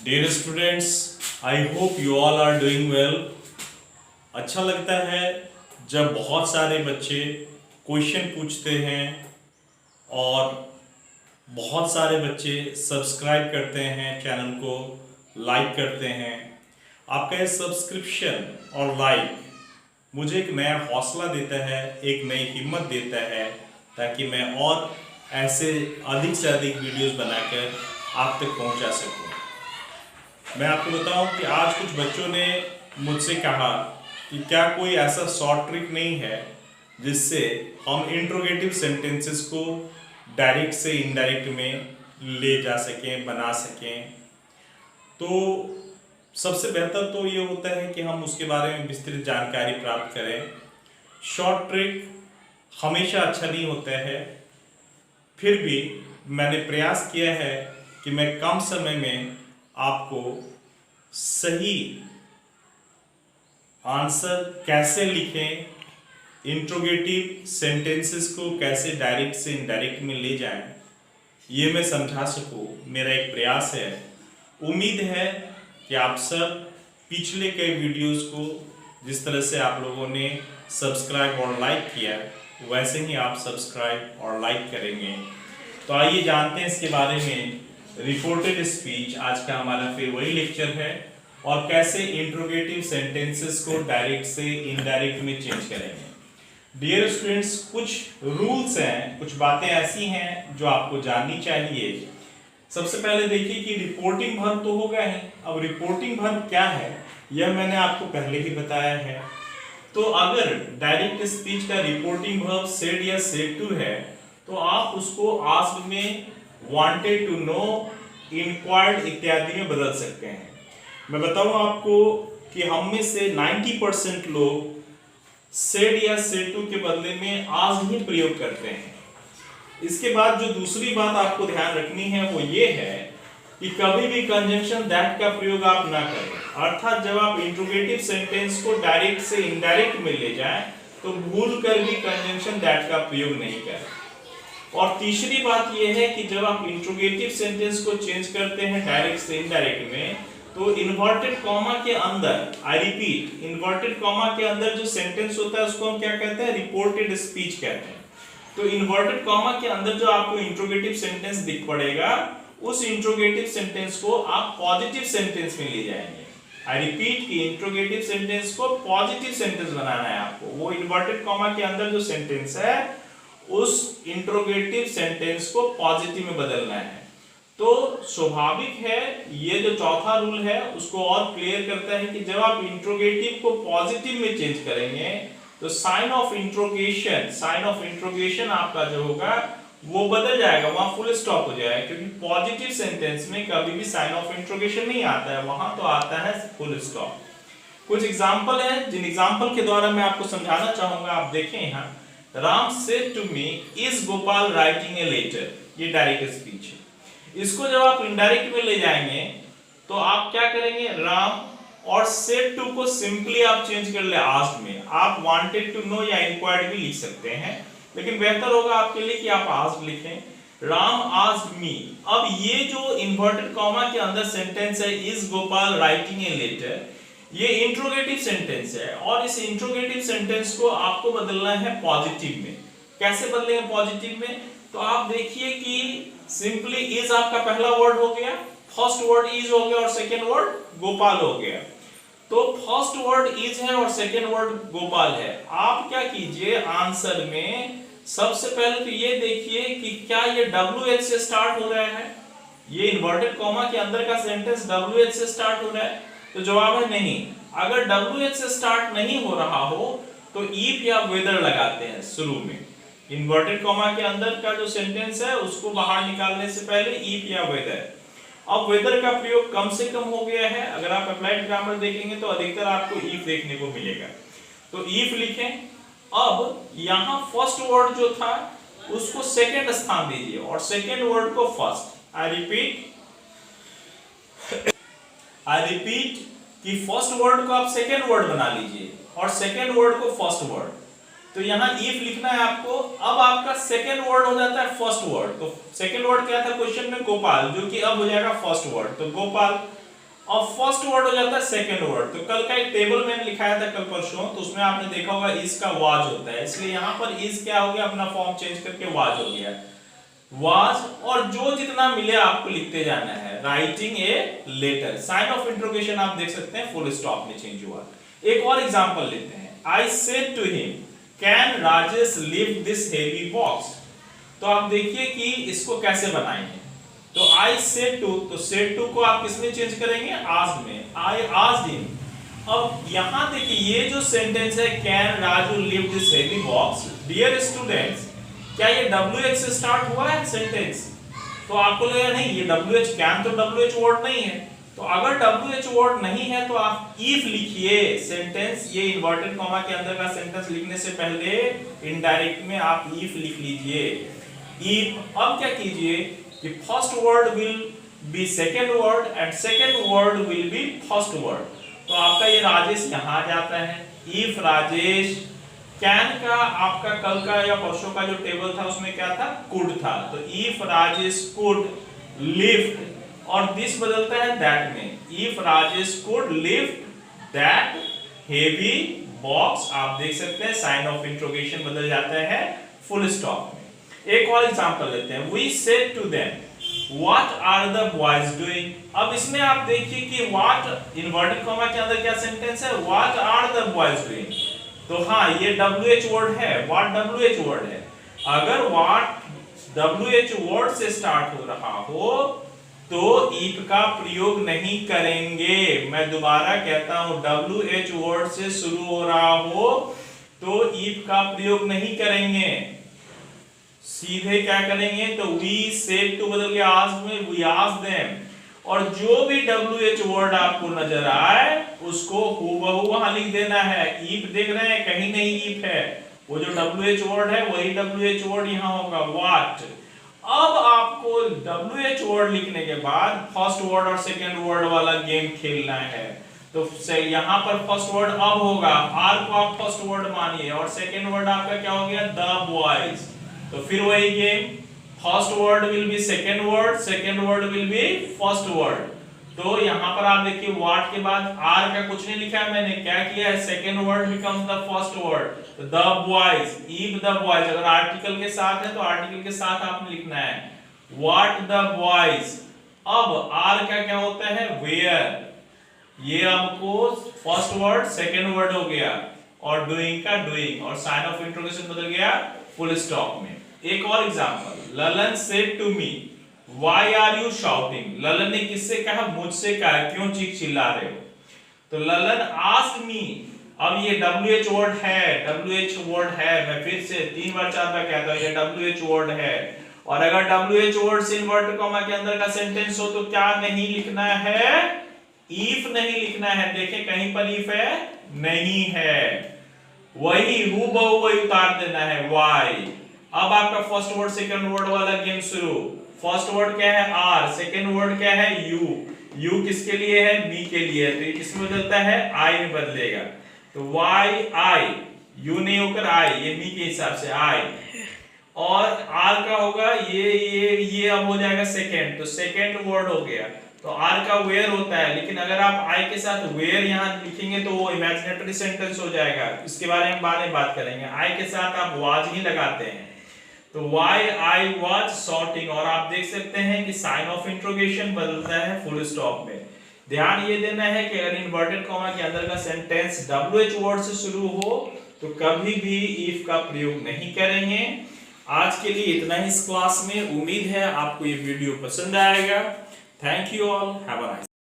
Dear students, I hope you all are doing well. अच्छा लगता है जब बहुत सारे बच्चे क्वेश्चन पूछते हैं और बहुत सारे बच्चे सब्सक्राइब करते हैं चैनल को, लाइक करते हैं। आपका ये सब्सक्रिप्शन और लाइक मुझे एक नया हौसला देता है, एक नई हिम्मत देता है, ताकि मैं और ऐसे अधिक से अधिक वीडियोस बनाकर आप तक पहुंचा सकूं। मैं आपको बताऊं कि आज कुछ बच्चों ने मुझसे कहा कि क्या कोई ऐसा शॉर्ट ट्रिक नहीं है जिससे हम इंट्रोगेटिव सेंटेंसेस को डायरेक्ट से इनडायरेक्ट में ले जा सकें, बना सकें। तो सबसे बेहतर तो ये होता है कि हम उसके बारे में विस्तृत जानकारी प्राप्त करें। शॉर्ट ट्रिक हमेशा अच्छा नहीं होता है, फिर भी मैंने प्रयास किया है कि मैं कम समय में आपको सही आंसर कैसे लिखें, इंट्रोगेटिव सेंटेंसेस को कैसे डायरेक्ट से इनडायरेक्ट में ले जाएं, ये मैं समझा सकूं। मेरा एक प्रयास है। उम्मीद है कि आप सब पिछले कई वीडियोस को जिस तरह से आप लोगों ने सब्सक्राइब और लाइक किया, वैसे ही आप सब्सक्राइब और लाइक करेंगे। तो आइए जानते हैं इसके बारे में। रिपोर्टेड स्पीच आज का हमारा फिर वही लेक्चर है, और कैसे इंट्रोगेटिव सेंटेंसेस को डायरेक्ट से इनडायरेक्ट में चेंज करेंगे। डियर स्टूडेंट्स, कुछ रूल्स हैं, कुछ बातें ऐसी हैं जो आपको जाननी चाहिए। सबसे पहले देखिए कि रिपोर्टिंग वर्ब तो होगा ही। अब रिपोर्टिंग वर्ब क्या है यह मैंने आपको पहले ही बताया है। तो अगर डायरेक्ट स्पीच का रिपोर्टिंग वर्ब सेड या सेड टू है, तो आप उसको आस्क्ड में, वांटेड टू नो, इंक्वायर्ड इत्यादि में बदल सकते हैं। मैं बताऊं आपको कि हम में से 90% लोग सेड या सेड टू के बदले में आज ही प्रयोग करते हैं। इसके बाद जो दूसरी बात आपको ध्यान रखनी है वो ये है कि कभी भी कंजंक्शन दैट का प्रयोग आप ना करें। अर्थात जब आप इंट्रोगेटिव सेंटेंस को डायरेक्ट से इनडायरेक्ट में ले जाएं तो भूल कर भी कंजंक्शन दैट का प्रयोग नहीं करें। और तीसरी बात यह है कि जब आप इंट्रोगेटिव सेंटेंस को चेंज करते हैं डायरेक्ट से इनडायरेक्ट में, तो इन्वर्टेड कॉमा के अंदर, आई रिपीट, इन्वर्टेड कॉमा के अंदर जो सेंटेंस होता है उसको हम क्या कहते हैं? रिपोर्टेड स्पीच कहते हैं। तो इन्वर्टेड कॉमा के अंदर जो आपको इंट्रोगेटिव सेंटेंस दिख पड़ेगा, उस इंट्रोगेटिव सेंटेंस को आप पॉजिटिव सेंटेंस में ले जाएंगे। आई रिपीट कि इंट्रोगेटिव सेंटेंस को पॉजिटिव सेंटेंस बनाना है आपको। वो इन्वर्टेड कॉमा के अंदर जो सेंटेंस है उस इंट्रोगेटिव सेंटेंस को पॉजिटिव में बदलना है। तो स्वाभाविक है, ये जो चौथा रूल है उसको और क्लियर करता है कि जब आप इंट्रोगेटिव को पॉजिटिव में चेंज करेंगे तो साइन ऑफ इंट्रोगेशन आपका जो होगा वो बदल जाएगा, वहां फुल स्टॉप हो जाएगा। क्योंकि पॉजिटिव सेंटेंस में कभी भी साइन ऑफ इंट्रोगेशन नहीं आता है, वहां तो आता है फुल स्टॉप। कुछ एग्जांपल है जिन एग्जांपल के द्वारा मैं आपको समझाना चाहूंगा। आप देखें यहाँ, Ram said to me, is Gopal writing a letter. ये डायरेक्ट स्पीच है। इसको जब आप इनडायरेक्ट में ले जाएंगे तो आप क्या करेंगे? राम और सेड टू को सिंपली आप चेंज कर ले आस्क्ड में। आप वांटेड टू नो या इंक्वायर्ड भी लिख सकते हैं, लेकिन बेहतर होगा आपके लिए कि आप आस्क्ड लिखें। Ram asked me. अब ये जो इन्वर्टेड कॉमा के अंदर सेंटेंस है, is Gopal writing a letter, ये इंट्रोगेटिव सेंटेंस है, और इस इंट्रोगेटिव सेंटेंस को आपको बदलना है पॉजिटिव में। कैसे बदलेंगे पॉजिटिव में? तो आप देखिए कि सिंपली इज आपका पहला वर्ड हो गया, फर्स्ट वर्ड इज हो गया और सेकंड वर्ड गोपाल हो गया। तो फर्स्ट वर्ड इज है और सेकंड वर्ड गोपाल है। आप क्या कीजिए, आंसर में सबसे पहले तो ये देखिए कि क्या ये WH से स्टार्ट हो रहा है। ये इन्वर्टेड कॉमा के अंदर का सेंटेंस WH से स्टार्ट हो रहा है, तो जवाब है नहीं। अगर WH से स्टार्ट नहीं हो रहा हो तो इफ या वेदर लगाते हैं शुरू में। इन्वर्टेड कॉमा के अंदर का जो सेंटेंस है उसको बाहर निकालने से पहले इफ या वेदर। अब वेदर का प्रयोग कम से कम हो गया है। अगर आप अप्लाइड ग्रामर देखेंगे तो अधिकतर आपको इफ देखने को मिलेगा। तो इफ लिखें। अब यहाँ फर्स्ट वर्ड जो था उसको सेकंड स्थान दीजिए और सेकंड वर्ड को फर्स्ट। आई रिपीट कि फर्स्ट वर्ड को आप सेकंड वर्ड बना लीजिए और सेकंड वर्ड को फर्स्ट वर्ड। तो यहाँ इफ लिखना है आपको। अब आपका सेकंड वर्ड हो जाता है फर्स्ट वर्ड। तो सेकंड वर्ड क्या था क्वेश्चन में? गोपाल, जो कि अब हो जाएगा फर्स्ट वर्ड। तो गोपाल और फर्स्ट वर्ड हो जाता है सेकंड वर्ड। तो कल का एक टेबल मैंने लिखाया था कल परसों, तो उसमें आपने देखा होगा इज का वाज होता है, इसलिए यहाँ पर इज क्या हो गया, अपना फॉर्म चेंज करके वाज हो गया, वाज। और जो जितना मिले आपको लिखते जाना है, writing a letter. Sign of interrogation आप देख सकते हैं फुल स्टॉप में चेंज हुआ। एक और एग्जांपल लेते हैं, I said to him can Rajesh lift this heavy box. तो आप देखिए कि इसको कैसे बनाएंगे। तो आई सेड टू, तो सेड टू को आप किसमें चेंज करेंगे, आस्क्ड में, आई आस्क्ड हिम। अब यहां देखिए ये जो सेंटेंस है can Raju lift this heavy box, dear students, क्या ये WH से स्टार्ट हुआ है सेंटेंस? तो आपको लगेगा नहीं ये WH, कैन तो WH वर्ड नहीं है। तो अगर WH वर्ड नहीं है तो आप if लिखिए सेंटेंस, ये इन्वर्टेड कॉमा के अंदर का सेंटेंस लिखने से पहले इनडायरेक्ट में आप if लिख लीजिए। if, अब क्या कीजिए कि first word will be second word and second word will be first word. तो आपका ये राजेश यहां आ जाता है। if राजेश, कैन का आपका कल का या परसों का जो टेबल था उसमें क्या था, कुड था। तो इफ राजेश कुड लिफ्ट, और दिस बदलता है दैट में, if Rajesh could lift that heavy box, आप देख सकते हैं साइन ऑफ इंट्रोगेशन बदल जाता है फुल स्टॉप में। एक और एग्जांपल लेते हैं, we said to them what are the boys doing. अब इसमें आप देखिए कि व्हाट इन्वर्टेड कॉमा के अंदर क्या सेंटेंस है, what are the boys doing. तो हाँ ये WH वर्ड है, व्हाट WH वर्ड है। अगर व्हाट WH वर्ड से स्टार्ट हो रहा हो तो if का प्रयोग नहीं करेंगे। मैं दोबारा कहता हूं, WH वर्ड से शुरू हो रहा हो तो if का प्रयोग नहीं करेंगे, सीधे क्या करेंगे, तो we said to बदल के asked में we asked them। और जो भी WH वर्ड आपको नजर आए उसको हूबहू वहां लिख देना है। if देख रहे हैं कहीं नहीं if है, वो जो WH वर्ड है वही WH वर्ड यहां होगा, what। अब आपको WH वर्ड लिखने के बाद फर्स्ट वर्ड और सेकंड वर्ड वाला गेम खेलना है। तो यहां पर फर्स्ट वर्ड अब होगा, R को आप फर्स्ट वर्ड मानिए और सेकंड वर्ड आपका क्या हो गया, द बॉयज। तो फिर वही game, first word will be second word, second word will be first word. तो यहां पर आप देखिए व्हाट के बाद आर का कुछ नहीं लिखा है मैंने, क्या किया है, second word becomes the first word, the boys, if the boys. अगर आर्टिकल के साथ है तो आर्टिकल के साथ आपने लिखना है व्हाट द बॉयज। अब आर का क्या होता है, वेयर, ये आपको फर्स्ट वर्ड सेकंड वर्ड हो गया, और डूइंग का डूइंग, और साइन ऑफ इंट्रोगेशन बदल गया फुल स्टॉप में। एक और example, Lalan said to me why are you shouting. Lalan ने किससे कहा, मुझसे कहा, क्यों चीख चिल्ला रहे हो। तो ललन आस्क्ड मी, अब ये WH वर्ड है, WH वर्ड है, मैं फिर से 3 बार 4 बार कहता हूं ये WH वर्ड है। और अगर WH वर्ड से इन्वर्टेड कॉमा के अंदर का सेंटेंस हो तो क्या नहीं लिखना है, if नहीं लिखना है। देखें कहीं पर if है, नहीं है, वही हूबहू वही उतार देना है why। अब आपका फर्स्ट वर्ड सेकंड वर्ड वाला गेम शुरू। फर्स्ट वर्ड क्या है, R, सेकंड वर्ड क्या है, U। U किसके लिए है, मी के लिए है, तो ये किसमें बदलता है, I में बदलेगा। तो why I, U नहीं होकर I, ये मी के हिसाब से I। और R का होगा ये अब हो जाएगा सेकंड, तो सेकंड वर्ड हो गया। तो R का वेयर होता है, लेकिन अगर आप I के साथ वेयर यहाँ लिखेंगे तो वो इमेजिनेटरी सेंटेंस हो जाएगा, इसके बारे में बाद में बात करेंगे। I के साथ आप was ही लगाते हैं, तो why I was sorting। और आप देख सकते हैं कि साइन ऑफ इंट्रोगेशन बदलता है फुल स्टॉप में। ध्यान ये देना है कि अगर इन्वर्टेड कॉमा के अंदर का सेंटेंस WH वर्ड से शुरू हो तो कभी भी if का प्रयोग नहीं करेंगे। आज के लिए इतना ही इस क्लास में। उम्मीद है आपको ये वीडियो पसंद आएगा। Thank you all, have a nice